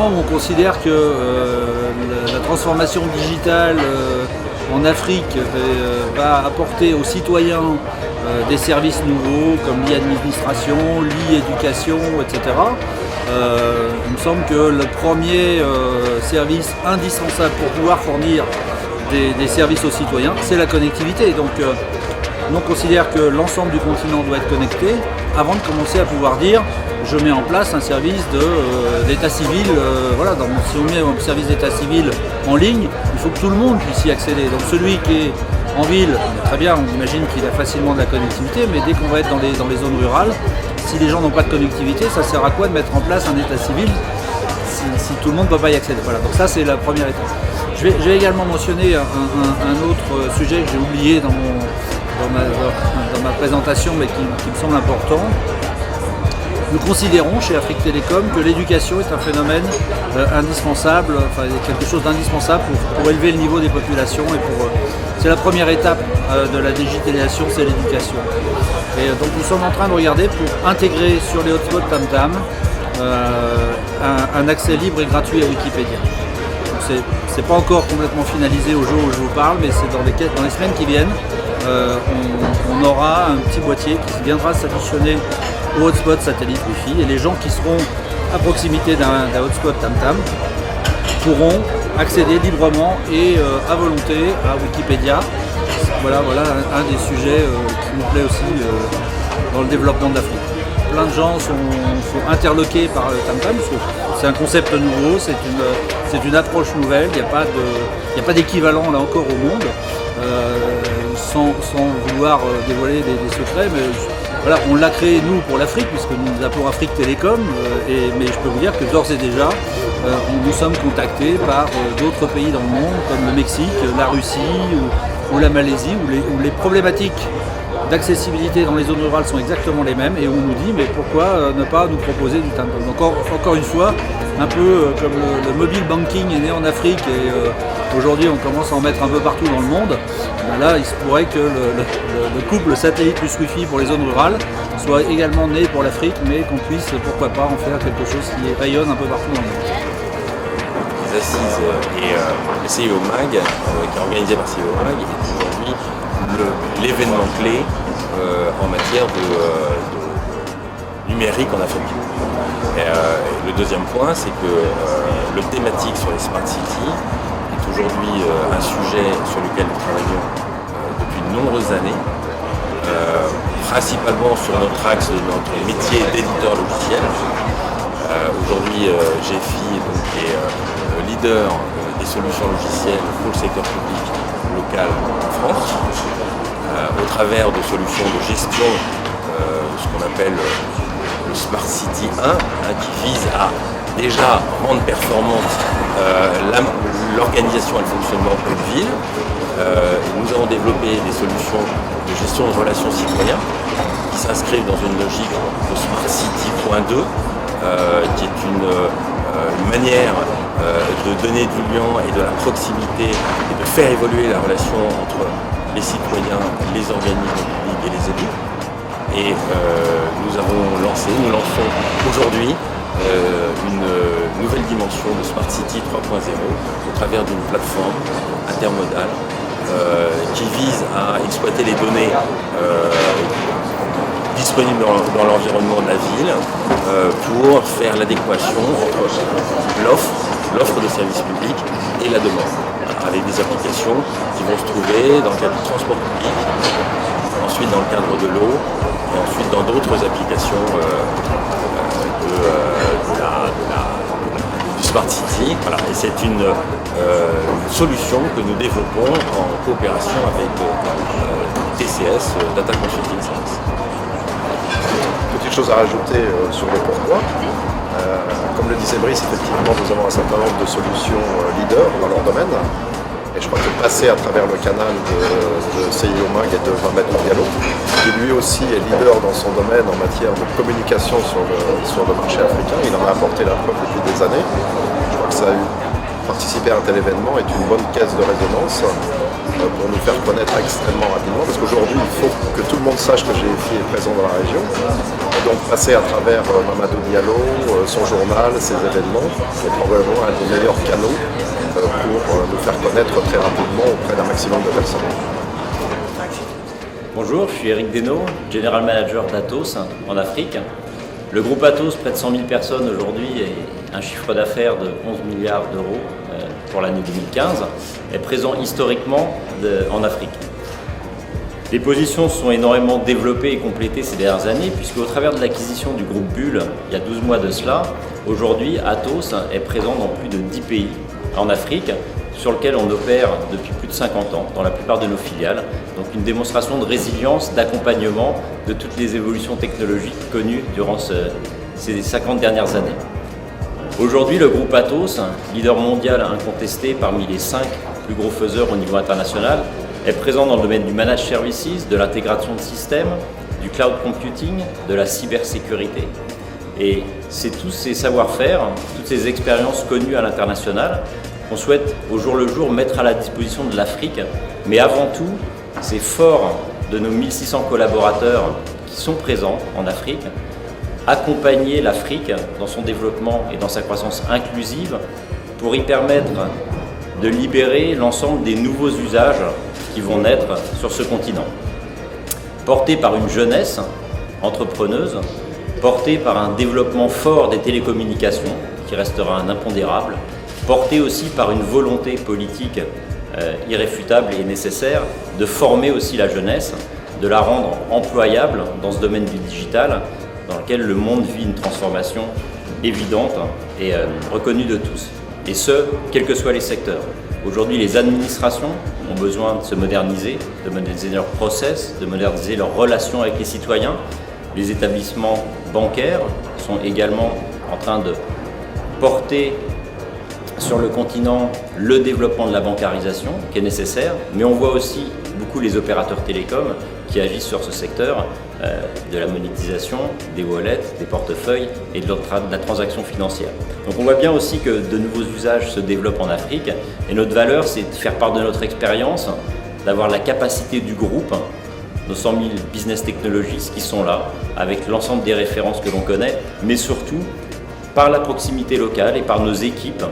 moment où on considère que la transformation digitale en Afrique va apporter aux citoyens des services nouveaux comme l'e-administration, l'e-éducation, etc. Il me semble que le premier service indispensable pour pouvoir fournir des services aux citoyens, c'est la connectivité. Donc on considère que l'ensemble du continent doit être connecté avant de commencer à pouvoir dire je mets en place un service d'état civil. Voilà, si on met un service d'état civil en ligne, il faut que tout le monde puisse y accéder. Donc celui qui est en ville, très bien, on imagine qu'il a facilement de la connectivité, mais dès qu'on va être dans les zones rurales, si les gens n'ont pas de connectivité, ça sert à quoi de mettre en place un état civil si tout le monde ne peut pas y accéder? Voilà, donc ça c'est la première étape. Je vais également mentionner un autre sujet que j'ai oublié dans ma présentation, mais qui me semble important. Nous considérons chez Afrique Télécom que l'éducation est un phénomène indispensable, enfin quelque chose d'indispensable pour élever le niveau des populations c'est la première étape de la digitalisation, c'est l'éducation. Et donc nous sommes en train de regarder pour intégrer sur les hotspots TamTam un accès libre et gratuit à Wikipédia. C'est pas encore complètement finalisé au jour où je vous parle, mais c'est dans les semaines qui viennent. On aura un petit boîtier qui viendra s'additionner au hotspot satellite Wi-Fi et les gens qui seront à proximité d'un hotspot TamTam pourront accéder librement et à volonté à Wikipédia. Voilà un des sujets qui nous plaît aussi dans le développement de l'Afrique. Plein de gens sont interloqués par TamTam parce que c'est un concept nouveau, c'est une approche nouvelle, il n'y a pas d'équivalent là encore au monde. Sans vouloir dévoiler des secrets, mais voilà, on l'a créé nous pour l'Afrique, puisque nous appelons Afrique Télécom, mais je peux vous dire que d'ores et déjà, nous sommes contactés par d'autres pays dans le monde, comme le Mexique, la Russie ou la Malaisie, où les problématiques d'accessibilité dans les zones rurales sont exactement les mêmes, et on nous dit mais pourquoi ne pas nous proposer du TamTam. Donc encore une fois, un peu comme le mobile banking est né en Afrique et aujourd'hui on commence à en mettre un peu partout dans le monde, ben là il se pourrait que le couple satellite plus Wi-Fi pour les zones rurales soit également né pour l'Afrique, mais qu'on puisse pourquoi pas en faire quelque chose qui rayonne un peu partout dans le monde. Les assises et le CIO Mag, qui est organisé par CIO Mag, est aujourd'hui l'événement clé en matière de numérique en Afrique. Et le deuxième point, c'est que le thématique sur les Smart Cities est aujourd'hui un sujet sur lequel nous travaillons depuis de nombreuses années, principalement sur notre axe de notre métier d'éditeur logiciel. Aujourd'hui, GFI est leader des solutions logicielles pour le secteur public local en France, au travers de solutions de gestion, ce qu'on appelle le Smart City 1, qui vise à déjà rendre performante l'organisation et le fonctionnement d'une ville. Nous avons développé des solutions de gestion de relations citoyens qui s'inscrivent dans une logique de Smart City.2, qui est une manière de donner du lien et de la proximité et de faire évoluer la relation entre les citoyens, les organismes publics et les élus. Et nous lançons aujourd'hui une nouvelle dimension de Smart City 3.0 au travers d'une plateforme intermodale qui vise à exploiter les données disponibles dans l'environnement de la ville pour faire l'adéquation entre l'offre de services publics et la demande, avec des applications qui vont se trouver dans le cadre du transport public, ensuite dans le cadre de l'eau, et ensuite dans d'autres applications du Smart City. Voilà. Et c'est une solution que nous développons en coopération avec TCS, Data Consulting Service. Petite chose à rajouter sur le pourquoi. Comme le disait Brice, effectivement, nous avons un certain nombre de solutions leaders dans leur domaine. Et je crois que passer à travers le canal de CIO Mag et de Mohamed Morgalo, qui lui aussi est leader dans son domaine en matière de communication sur le marché africain, il en a apporté la preuve depuis des années. Je crois que ça a eu participer à un tel événement est une bonne caisse de résonance pour nous faire connaître extrêmement rapidement, parce qu'aujourd'hui il faut que tout le monde sache que GFI est présent dans la région, et donc passer à travers Mamadou Diallo, son journal, ses événements, est probablement un des meilleurs canaux pour nous faire connaître très rapidement auprès d'un maximum de personnes. Bonjour, je suis Eric Desnaud, General Manager d'Atos en Afrique. Le groupe Atos, près de 100 000 personnes aujourd'hui et un chiffre d'affaires de 11 milliards d'euros pour l'année 2015, est présent historiquement en Afrique. Les positions sont énormément développées et complétées ces dernières années, puisque au travers de l'acquisition du groupe Bull, il y a 12 mois de cela, aujourd'hui Atos est présent dans plus de 10 pays en Afrique, sur lequel on opère depuis plus de 50 ans dans la plupart de nos filiales. Donc une démonstration de résilience, d'accompagnement de toutes les évolutions technologiques connues durant ces 50 dernières années. Aujourd'hui, le groupe Atos, leader mondial incontesté parmi les 5 plus gros faiseurs au niveau international, est présent dans le domaine du managed services, de l'intégration de systèmes, du cloud computing, de la cybersécurité. Et c'est tous ces savoir-faire, toutes ces expériences connues à l'international qu'on souhaite au jour le jour mettre à la disposition de l'Afrique. Mais avant tout, c'est fort de nos 1600 collaborateurs qui sont présents en Afrique, accompagner l'Afrique dans son développement et dans sa croissance inclusive pour y permettre de libérer l'ensemble des nouveaux usages qui vont naître sur ce continent. Porté par une jeunesse entrepreneuse, porté par un développement fort des télécommunications qui restera un impondérable, porté aussi par une volonté politique irréfutable et nécessaire de former aussi la jeunesse, de la rendre employable dans ce domaine du digital dans lequel le monde vit une transformation évidente et reconnue de tous. Et ce, quels que soient les secteurs. Aujourd'hui, les administrations ont besoin de se moderniser, de moderniser leurs process, de moderniser leurs relations avec les citoyens. Les établissements bancaires sont également en train de porter sur le continent le développement de la bancarisation qui est nécessaire, mais on voit aussi beaucoup les opérateurs télécoms qui agissent sur ce secteur de la monétisation, des wallets, des portefeuilles et de la transaction financière. Donc on voit bien aussi que de nouveaux usages se développent en Afrique et notre valeur c'est de faire part de notre expérience, d'avoir la capacité du groupe, nos 100 000 business technologies qui sont là, avec l'ensemble des références que l'on connaît, mais surtout par la proximité locale et par nos équipes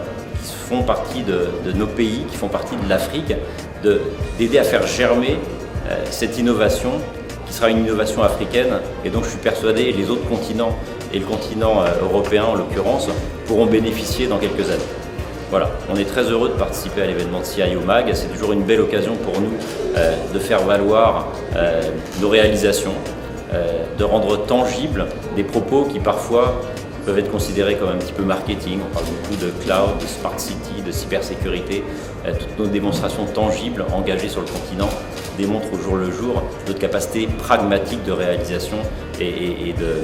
qui font partie de nos pays, qui font partie de l'Afrique, d'aider à faire germer cette innovation qui sera une innovation africaine et donc je suis persuadé que les autres continents et le continent européen en l'occurrence pourront bénéficier dans quelques années. Voilà, on est très heureux de participer à l'événement de CIO Mag, c'est toujours une belle occasion pour nous de faire valoir nos réalisations, de rendre tangibles des propos qui parfois peuvent être considérés comme un petit peu marketing. On parle beaucoup de cloud, de smart city, de cybersécurité. Toutes nos démonstrations tangibles engagées sur le continent démontrent au jour le jour notre capacité pragmatique de réalisation et de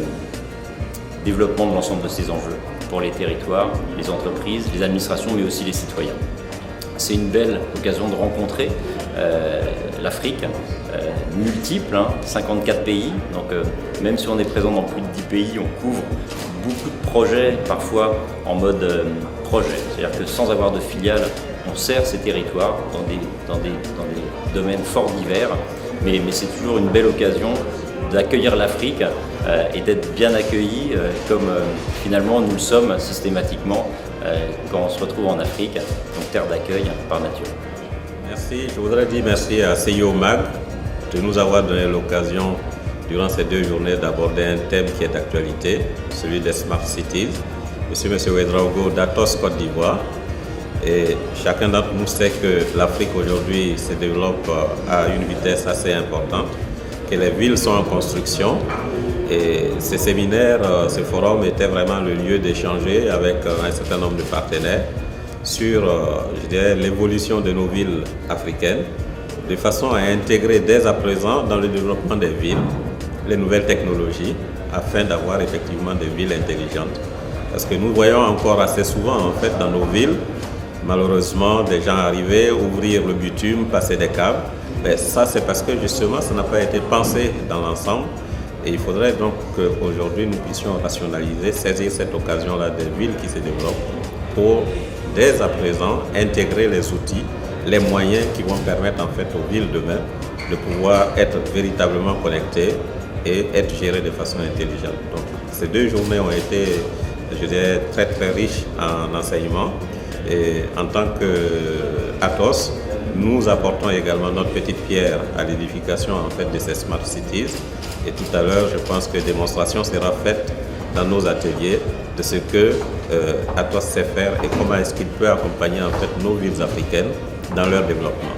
développement de l'ensemble de ces enjeux pour les territoires, les entreprises, les administrations, mais aussi les citoyens. C'est une belle occasion de rencontrer l'Afrique, multiple, 54 pays, donc même si on est présent dans plus de 10 pays, on couvre beaucoup de projets, parfois en mode projet, c'est-à-dire que sans avoir de filiale, on sert ces territoires dans des domaines fort divers, mais c'est toujours une belle occasion d'accueillir l'Afrique et d'être bien accueillis comme finalement nous le sommes systématiquement quand on se retrouve en Afrique, donc terre d'accueil par nature. Merci, je voudrais dire merci à CIO Mag de nous avoir donné l'occasion durant ces 2 journées d'aborder un thème qui est d'actualité, celui des Smart Cities. Je suis M. Ouedraogo d'Atos Côte d'Ivoire et chacun d'entre nous sait que l'Afrique aujourd'hui se développe à une vitesse assez importante, que les villes sont en construction et ces séminaires, ce forum était vraiment le lieu d'échanger avec un certain nombre de partenaires sur l'évolution de nos villes africaines de façon à intégrer dès à présent dans le développement des villes les nouvelles technologies afin d'avoir effectivement des villes intelligentes. Parce que nous voyons encore assez souvent en fait dans nos villes, malheureusement, des gens arriver, ouvrir le bitume, passer des câbles. Mais ça c'est parce que justement ça n'a pas été pensé dans l'ensemble et il faudrait donc qu'aujourd'hui nous puissions rationaliser, saisir cette occasion-là des villes qui se développent pour dès à présent intégrer les outils, les moyens qui vont permettre en fait aux villes demain de pouvoir être véritablement connectées et être gérées de façon intelligente. Donc ces 2 journées ont été, je dirais, très très riches en enseignement. Et en tant qu'Atos, nous apportons également notre petite pierre à l'édification en fait de ces Smart Cities. Et tout à l'heure, je pense que démonstration sera faite dans nos ateliers de ce que Atos sait faire et comment est-ce qu'il peut accompagner en fait nos villes africaines dans leur développement.